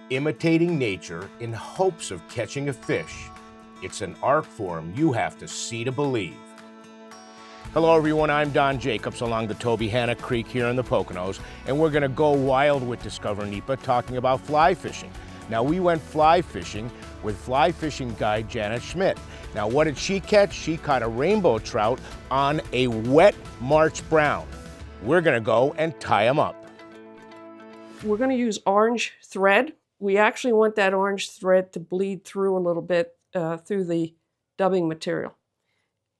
imitating nature in hopes of catching a fish. It's an art form you have to see to believe. Hello everyone, I'm Don Jacobs along the 𝗗𝗶𝘁𝗵 Creek here in the Poconos, and we're gonna go wild with Discover NEPA talking about fly fishing. Now we went fly fishing with fly fishing guide Janet Schmitt. Now what did she catch? She caught a rainbow trout on a wet March brown. We're gonna go and tie them up. We're gonna use orange thread. We actually want that orange thread to bleed through a little bit through the dubbing material.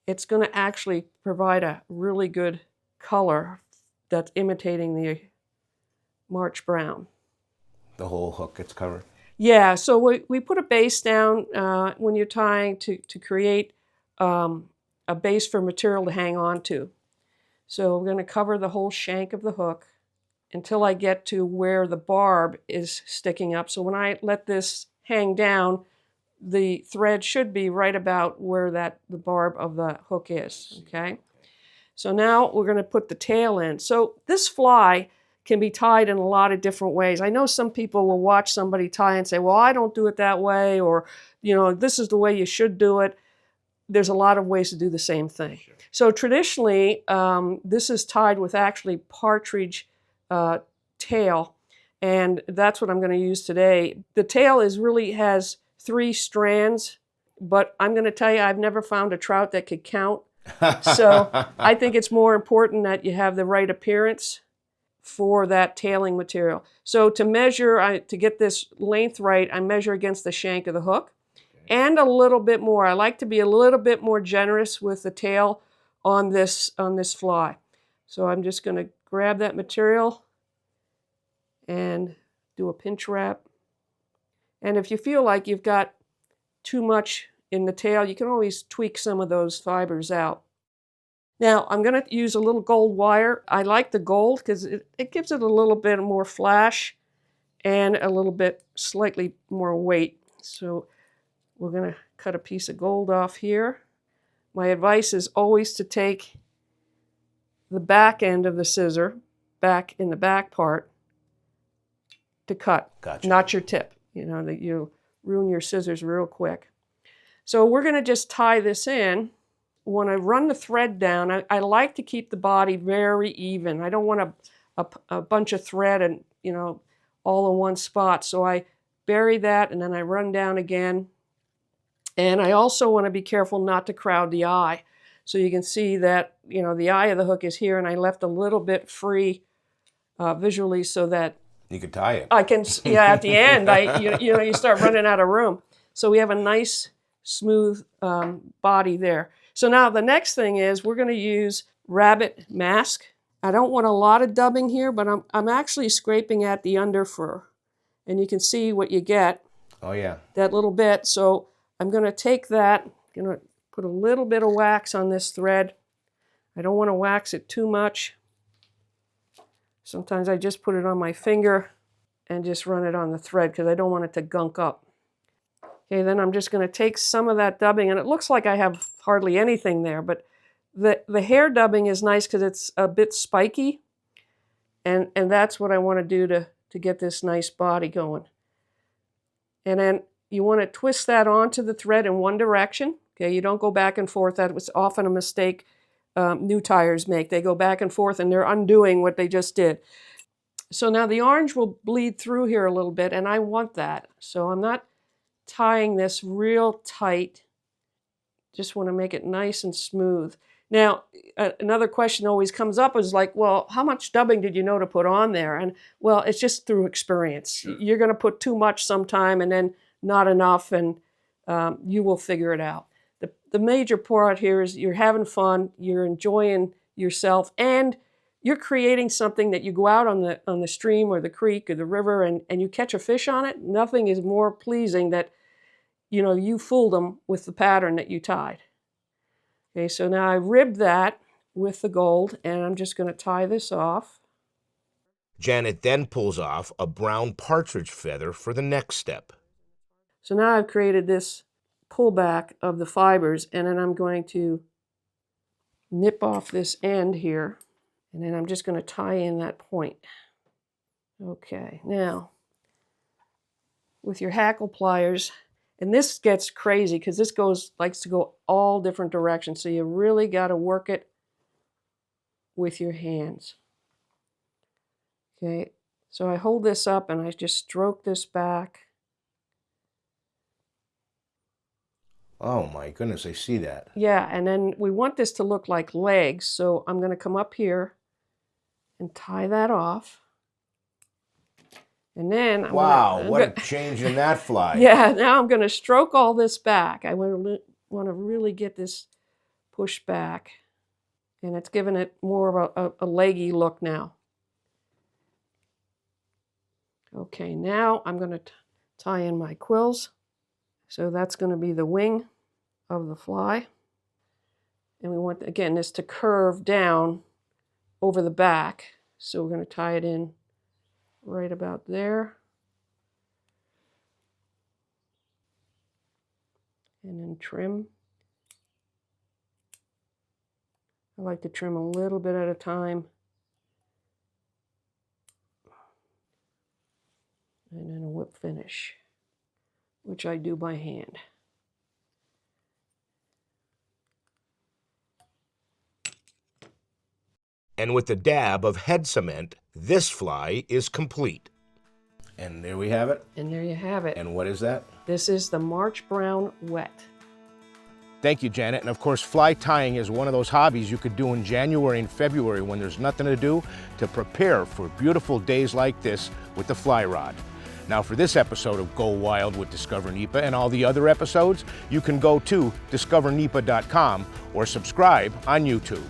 It's going to actually provide a really good color that's imitating the March brown. The whole hook gets covered? Yeah, so we put a base down when you're tying to create a base for material to hang on to. So we're going to cover the whole shank of the hook until I get to where the barb is sticking up. So when I let this hang down, the thread should be right about where the barb of the hook is, okay? So now we're going to put the tail in. So this fly can be tied in a lot of different ways. I know some people will watch somebody tie and say, well, I don't do it that way, or, you know, this is the way you should do it. There's a lot of ways to do the same thing. Sure. So traditionally, this is tied with actually partridge tail, and that's what I'm going to use today. The tail really has 3 strands, but I'm going to tell you, I've never found a trout that could count. So I think it's more important that you have the right appearance for that tailing material. So to measure, to get this length right, I measure against the shank of the hook, and a little bit more. I like to be a little bit more generous with the tail on this fly. So I'm just going to grab that material and do a pinch wrap. And if you feel like you've got too much in the tail, you can always tweak some of those fibers out. Now, I'm going to use a little gold wire. I like the gold because it gives it a little bit more flash and a little bit slightly more weight. So we're going to cut a piece of gold off here. My advice is always to take the back end of the scissor, back in the back part, to cut, Gotcha. Not your tip. You know, that you ruin your scissors real quick. So we're going to just tie this in. When I run the thread down, I like to keep the body very even. I don't want a bunch of thread and, you know, all in one spot. So I bury that and then I run down again. And I also want to be careful not to crowd the eye. So you can see that, you know, the eye of the hook is here, and I left a little bit free visually so that you could tie it. I can, yeah, at the end, you know, you start running out of room. So we have a nice, smooth body there. So now the next thing is we're going to use rabbit mask. I don't want a lot of dubbing here, but I'm actually scraping at the under fur. And you can see what you get. Oh, yeah. That little bit. So I'm going to take that, going to put a little bit of wax on this thread. I don't want to wax it too much. Sometimes I just put it on my finger and just run it on the thread because I don't want it to gunk up. Okay, then I'm just going to take some of that dubbing, and it looks like I have hardly anything there, but the hair dubbing is nice because it's a bit spiky, and that's what I want to do to get this nice body going. And then you want to twist that onto the thread in one direction. Okay, you don't go back and forth. That was often a mistake new tires make. They go back and forth and they're undoing what they just did. So now the orange will bleed through here a little bit, and I want that. So I'm not tying this real tight. Just want to make it nice and smooth. Now, another question always comes up is like, well, how much dubbing did you know to put on there? And well, it's just through experience. Sure. You're going to put too much sometime and then not enough, and you will figure it out. The major part here is you're having fun, you're enjoying yourself, and you're creating something that you go out on the stream or the creek or the river and you catch a fish on it. Nothing is more pleasing that, you know, you fooled them with the pattern that you tied. Okay, so now I ribbed that with the gold, and I'm just going to tie this off. Janet then pulls off a brown partridge feather for the next step. So now I've created this pullback of the fibers, and then I'm going to nip off this end here, and then I'm just going to tie in that point. Okay, now with your hackle pliers. And this gets crazy because this likes to go all different directions. So you really got to work it with your hands. Okay, so I hold this up and I just stroke this back. Oh my goodness, I see that. Yeah, and then we want this to look like legs. So I'm going to come up here and tie that off. And then what a change in that fly. Yeah, now I'm going to stroke all this back. I want to really get this pushed back. And it's giving it more of a leggy look now. Okay, now I'm going to tie in my quills. So that's going to be the wing of the fly. And we want, again, this to curve down over the back. So we're going to tie it in right about there. And then trim. I like to trim a little bit at a time. And then a whip finish, which I do by hand. And with the dab of head cement, this fly is complete. And there we have it. And there you have it. And what is that? This is the March Brown Wet. Thank you, Janet. And of course, fly tying is one of those hobbies you could do in January and February when there's nothing to do to prepare for beautiful days like this with the fly rod. Now, for this episode of Go Wild with Discover NEPA and all the other episodes, you can go to DiscoverNEPA.com or subscribe on YouTube.